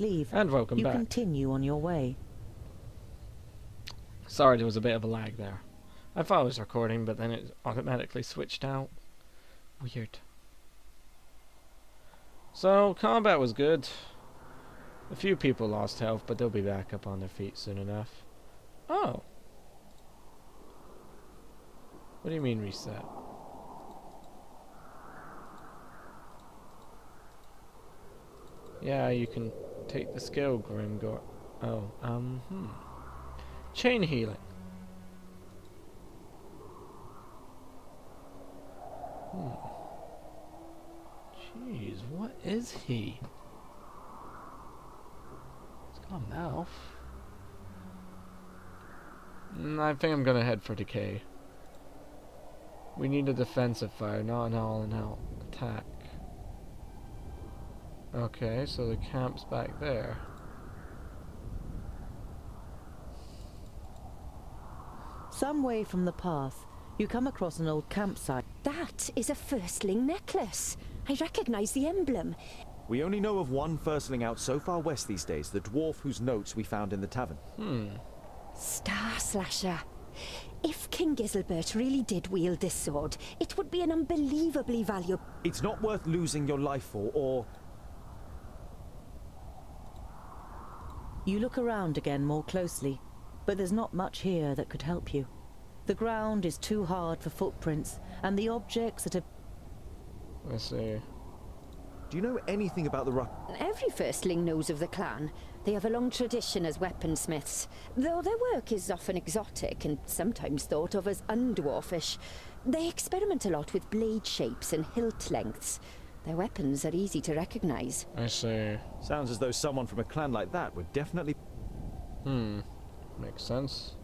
sleeve, And welcome you back. continue on your way. Sorry, there was a bit of a lag there. I thought I was recording, but then it automatically switched out. Weird. So, combat was good. A few people lost health, but they'll be back up on their feet soon enough. Oh. What do you mean reset? Yeah, you can take the skill, Grimgor. Oh, chain healing. Jeez, what is he? He's got a mouth. I think I'm gonna head for decay. We need a defensive fire, not an all-in-out attack. Okay, so the camp's back there. Some way from the path, you come across an old campsite. That is a firstling necklace. I recognize the emblem. We only know of one firstling out so far west these days, the dwarf whose notes we found in the tavern. Star Slasher. If King Giselbert really did wield this sword, it would be an unbelievably valuable... It's not worth losing your life for, or... You look around again more closely, but there's not much here that could help you. The ground is too hard for footprints, and the objects that have... Let's see. Do you know anything about the Every firstling knows of the clan. They have a long tradition as weaponsmiths, though their work is often exotic and sometimes thought of as undwarfish. They experiment a lot with blade shapes and hilt lengths. Their weapons are easy to recognize. I see. Sounds as though someone from a clan like that would definitely... Makes sense.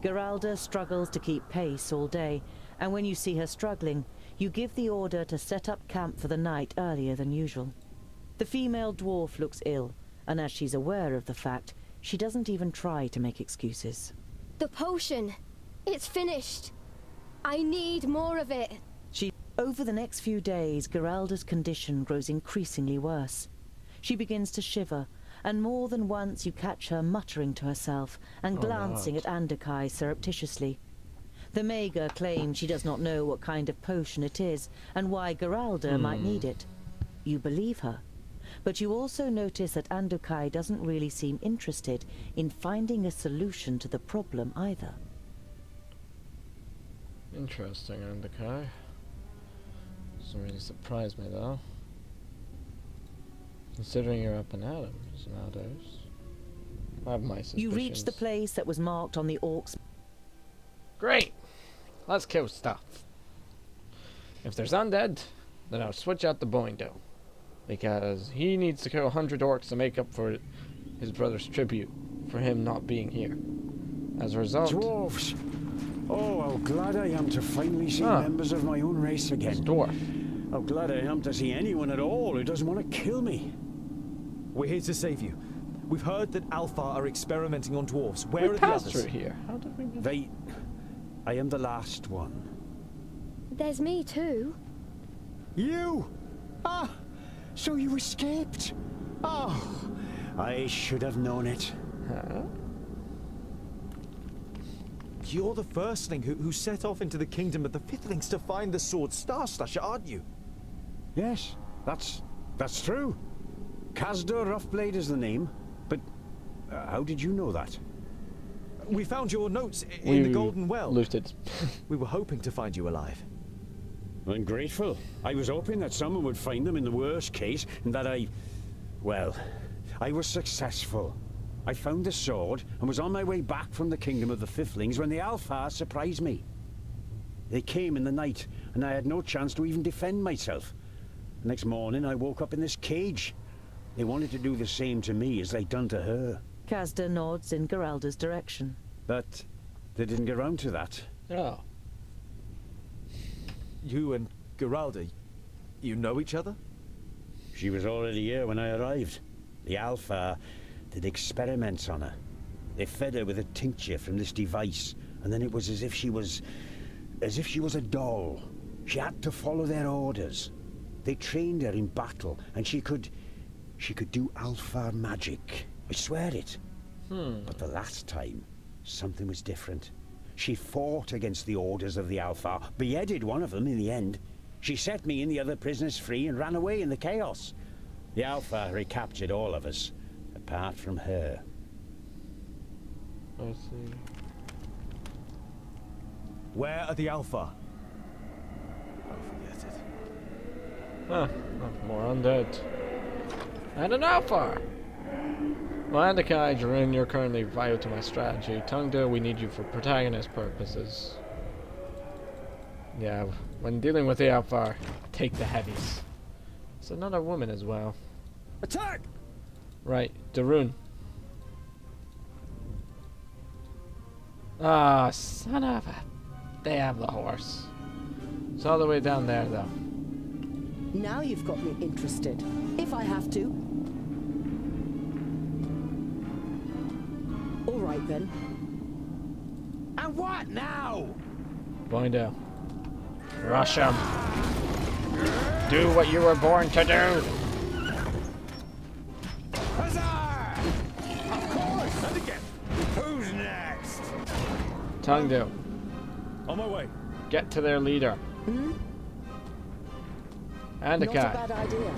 Geralda struggles to keep pace all day, and when you see her struggling, you give the order to set up camp for the night earlier than usual. The female dwarf looks ill, and as she's aware of the fact, she doesn't even try to make excuses. The potion. It's finished. I need more of it. Over the next few days, Geralda's condition grows increasingly worse. She begins to shiver, and more than once you catch her muttering to herself and glancing at Andakai surreptitiously. The Mager claims she does not know what kind of potion it is and why Geralda might need it. You believe her, but you also notice that Andakai doesn't really seem interested in finding a solution to the problem either. Interesting, Andakai. Doesn't really surprise me though. Considering you're up and at 'em nowadays. I have my suspicions. You reach the place that was marked on the orcs. Great! Let's kill stuff. If there's undead, then I'll switch out the Boindo. Because he needs to kill 100 orcs to make up for his brother's tribute for him not being here. As a result... Dwarves! Oh, how glad I am to finally see members of my own race again. It's dwarf. How glad I am to see anyone at all who doesn't want to kill me. We're here to save you. We've heard that Alpha are experimenting on dwarves. Where are the passed others? through here. How did we... I am the last one. There's me too. You? Ah! So you escaped? Oh, I should have known it. Huh? You're the firstling who set off into the kingdom of the fifthlings to find the sword Star Slasher, aren't you? Yes, that's true. Kazda Roughblade is the name, but how did you know that? We found your notes in the Golden Well. Looted. We were hoping to find you alive. I'm grateful. I was hoping that someone would find them in the worst case, and that I was successful. I found the sword and was on my way back from the kingdom of the fifthlings when the Alpha surprised me. They came in the night, and I had no chance to even defend myself. The next morning, I woke up in this cage. They wanted to do the same to me as they'd done to her. Kazda nods in Geralda's direction. But they didn't get round to that. Oh. You and Geralda, you know each other? She was already here when I arrived. The Alpha did experiments on her. They fed her with a tincture from this device, and then it was as if she was a doll. She had to follow their orders. They trained her in battle, and she could she could do Alpha magic. I swear it. But the last time, something was different. She fought against the orders of the Alpha, beheaded one of them in the end. She set me and the other prisoners free and ran away in the chaos. The Alpha recaptured all of us, apart from her. I see. Where are the Alpha? Oh, forget it. Huh. Oh, more undead. And an Alpha! Well, Andakai, Jarun, you're currently vital to my strategy. Tungda, we need you for protagonist purposes. Yeah, when dealing with the Alpha, take the heavies. It's another woman as well. Attack! Right, Darun. Ah, son of a... They have the horse. It's all the way down there, though. Now you've got me interested. If I have to. All right then. And what now? Boindo. Rush him. Do what you were born to do. Huzzah! Of course! And again. Who's next? Tungdu. On my way. Get to their leader. Not a Andakai. bad idea.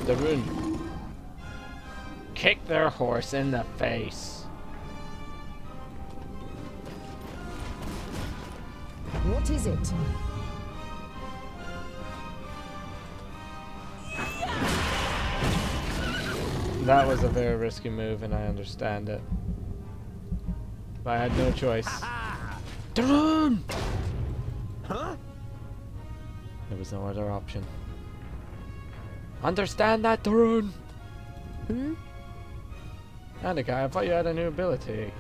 Darun. Kick their horse in the face. What is it? That was a very risky move, and I understand it. But I had no choice. Darun! Huh? There was no other option. Understand that, Darun? Andakai, I thought you had a new ability.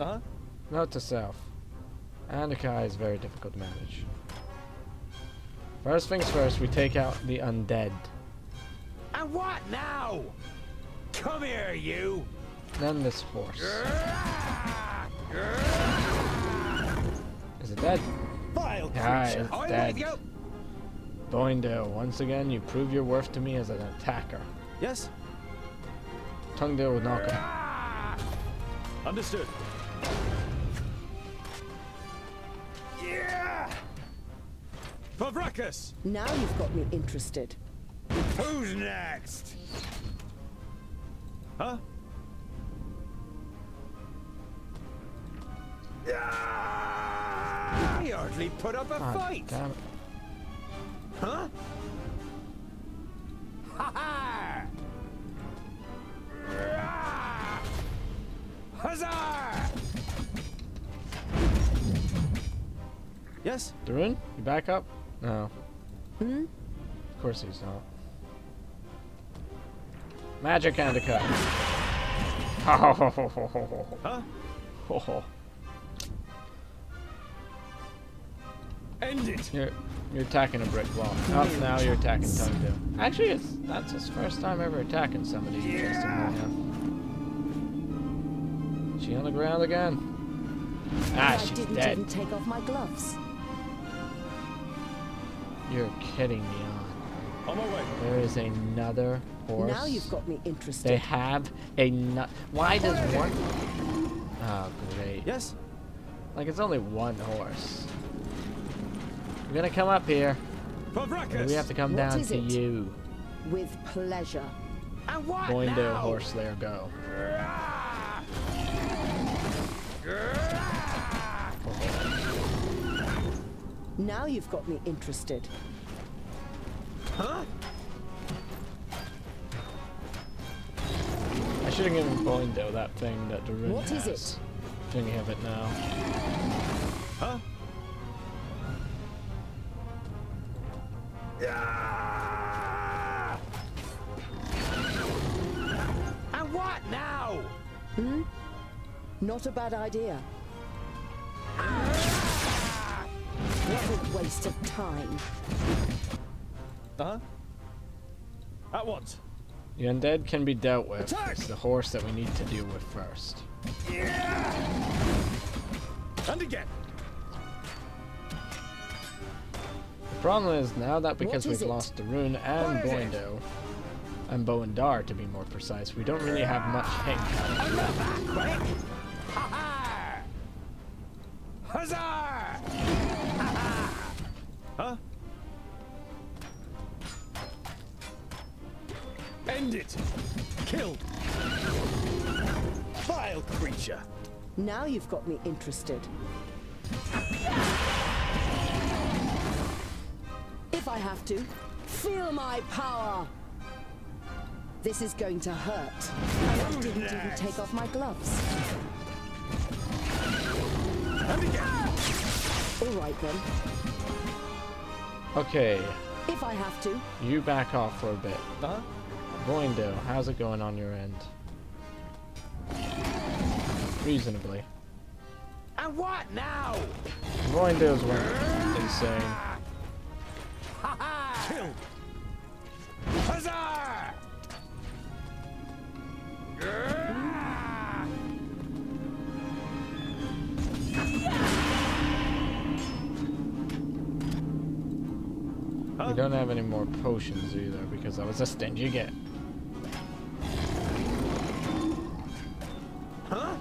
Uh-huh. Note to self. Andakai is very difficult to manage. First things first, we take out the undead. And what now? Come here, you! Then this horse. Is it dead? Vile Ah, creature! it's I'm dead. with you! Boindo, once again, you prove your worth to me as an attacker. Yes? Tungdu will knock him. Understood. Yeah! Pavrakas! Now you've got me interested. Who's next? Huh? Yeah! He hardly put up a Ah, fight! damn it. Huh? Ha ha! Huzzah! Yes? Darun, you back up? No. Of course he's not. Magic Andakai. Huh? End it! You're attacking a brick wall. Oh, now you're attacking Tungdu. Actually, that's his first time ever attacking somebody. Interestingly enough. She on the ground again? Ah, I she's didn't dead. even take off my gloves. You're kidding me On my way. on. There is another horse. Now you've got me interested. They have a nut. Why does one? Oh, great. Yes? Like it's only one horse. We're gonna come up here. Pavrakas! And we have to come What down is to it? you. With pleasure. And what Boindo, now? horse slayer, go. Now you've got me interested. Huh? I should have given Boindo that thing that Darun What has. is it? Thinking of it now. Huh? Yeah! And what now? Not a bad idea. What a waste of time. Uh-huh. At once. The undead can be dealt with. Attack! It's the horse that we need to deal with first. Yeah! And again. Problem is now that because What is we've it? lost the rune and Boindo, and Bow and Dar to be more precise, we don't really have much hit. Huzzah! Huh? End it! Killed! Vile creature! Now you've got me interested. If I have to, feel my power! This is going to hurt. And I didn't even take off my gloves. And again! All right then. Okay, If I have to. you back off for a bit. Huh? Boindo, how's it going on your end? Reasonably. And what now? Boindo's went insane. Killed! Huzzah! We don't have any more potions either because that was a stingy get. Huh?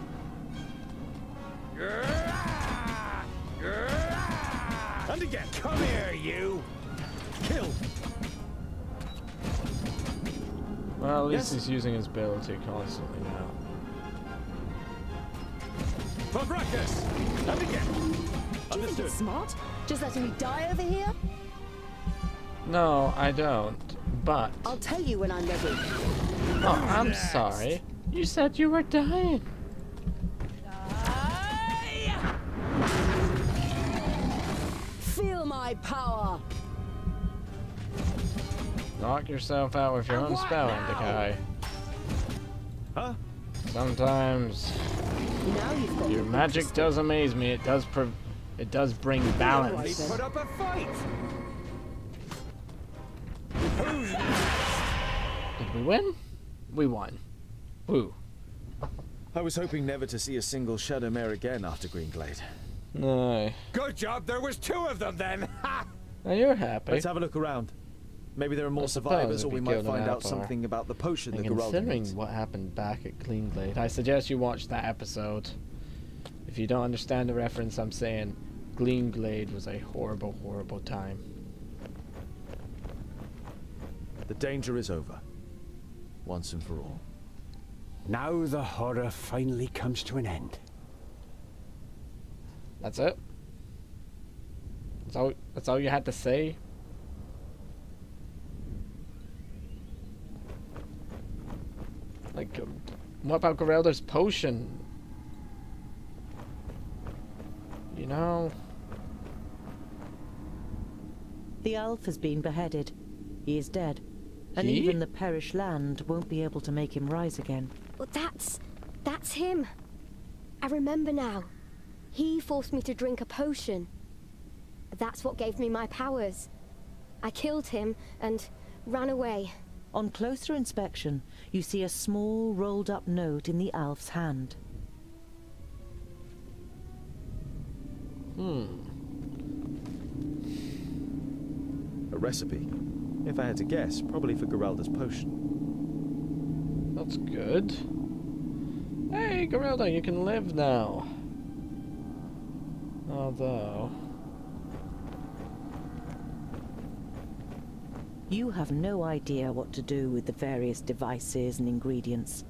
And again! Come here, you! Killed! Well, at least Yes. he's using his ability constantly now. Fabracus! And again! Do you think Understood. it's smart? Just letting me die over here? No, I don't. But I'll tell you when I'm ready. oh, I'm sorry. You said you were dying. Feel my power! Knock yourself out with your own spell, Andakai. Huh? Sometimes Now you've got your me magic interested. does amaze me. It does bring balance. then. Put up a fight! Did we win? We won. Woo. I was hoping never to see a single Shadow Mare again after Greenglade. No. Good job, there was 2 of them then! Ha! Now you're happy. Let's have a look around. Maybe there are more I suppose survivors, if or we we might killed an find out Alpar. something about the potion And that Geralda considering needs. what happened back at Cleanglade, I suggest you watch that episode. If you don't understand the reference I'm saying, Cleanglade was a horrible, horrible time. The danger is over. Once and for all. Now the horror finally comes to an end. That's it? That's all you had to say? Like, what about Geralda's potion? You know? The elf has been beheaded. He is dead. And He? even the Perish Land won't be able to make him rise again. Well, that's him. I remember now. He forced me to drink a potion. That's what gave me my powers. I killed him and ran away. On closer inspection, you see a small rolled-up note in the elf's hand. A recipe. If I had to guess, probably for Geralda's potion. That's good. Hey, Geralda, you can live now. Although... You have no idea what to do with the various devices and ingredients.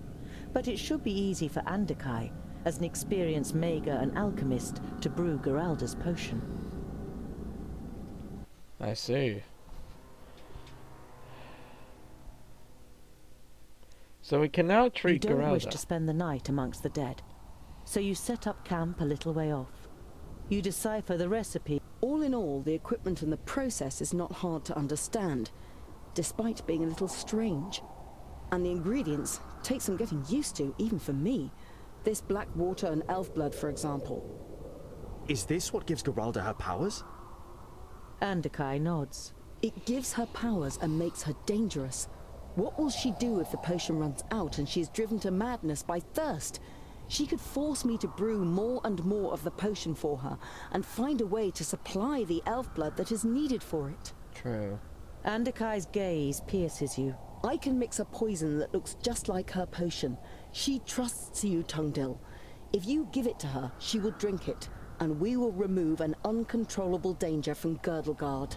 But it should be easy for Andakai, as an experienced mager and alchemist, to brew Geralda's potion. I see. So we can now You treat don't wish Geralda. to spend the night amongst the dead, so you set up camp a little way off. You decipher the recipe. All in all, the equipment and the process is not hard to understand, despite being a little strange. And the ingredients take some getting used to, even for me. This black water and elf blood, for example. Is this what gives Geralda her powers? Andakai nods. It gives her powers and makes her dangerous. What will she do if the potion runs out and she is driven to madness by thirst? She could force me to brew more and more of the potion for her, and find a way to supply the elf blood that is needed for it. True. Andakai's gaze pierces you. I can mix a poison that looks just like her potion. She trusts you, Tungdil. If you give it to her, she will drink it, and we will remove an uncontrollable danger from Girdlegard.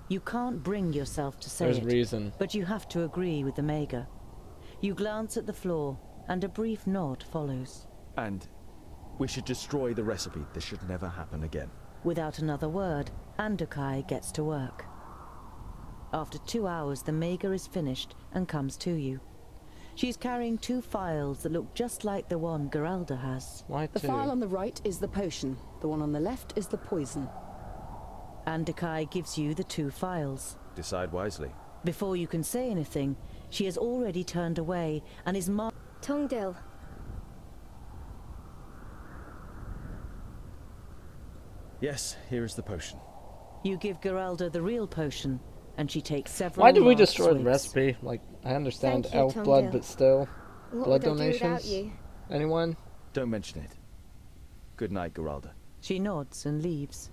You can't bring yourself to say There's it, reason. but you have to agree with the Mager. You glance at the floor, and a brief nod follows. And we should destroy the recipe. This should never happen again. Without another word, Andakai gets to work. After 2 hours, the Mager is finished and comes to you. She's carrying 2 phials that look just like the one Geralda has. Why The two? phial on the right is the potion. The one on the left is the poison. Andakai gives you the 2 phials. Decide wisely. Before you can say anything, she has already turned away and is Tungdil, Yes, here is the potion. You give Geralda the real potion, and she takes several Why did we large destroy the swigs. recipe? Like, I understand Thank you, elf Tom blood, Dale. but still. what Blood would I do without donations? you? Anyone? Don't mention it. Good night, Geralda. She nods and leaves.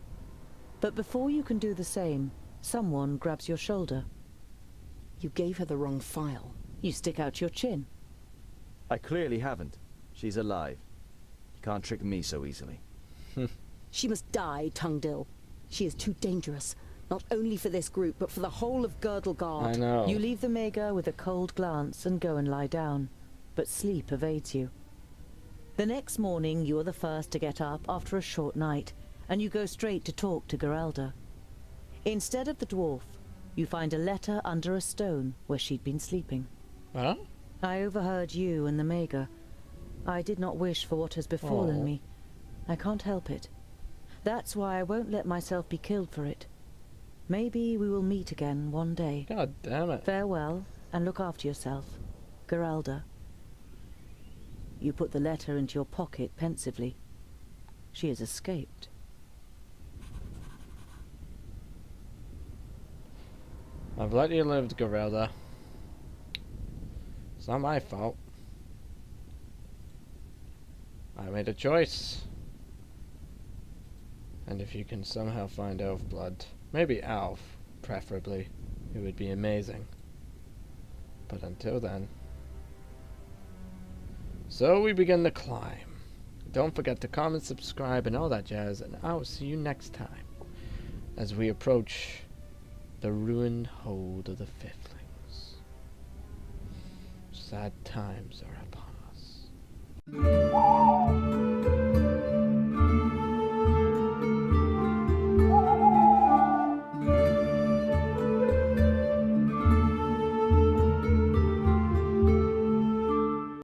But before you can do the same, someone grabs your shoulder. You gave her the wrong phial. You stick out your chin. I clearly haven't. She's alive. You can't trick me so easily. She must die, Tungdil. She is too dangerous, not only for this group, but for the whole of Girdlegard. I know. You leave the Mager with a cold glance and go and lie down, but sleep evades you. The next morning, you are the first to get up after a short night, and you go straight to talk to Geralda. Instead of the dwarf, you find a letter under a stone where she'd been sleeping. Huh? I overheard you and the Mager. I did not wish for what has befallen Oh. me. I can't help it. That's why I won't let myself be killed for it. Maybe we will meet again one day. God damn it. Farewell, and look after yourself, Geralda. You put the letter into your pocket pensively. She has escaped. I've let you live, Geralda. It's not my fault. I made a choice. And if you can somehow find elf blood, maybe elf, preferably, it would be amazing. But until then. So we begin the climb. Don't forget to comment, subscribe, and all that jazz, and I will see you next time as we approach the ruined hold of the Fiflings. Sad times are upon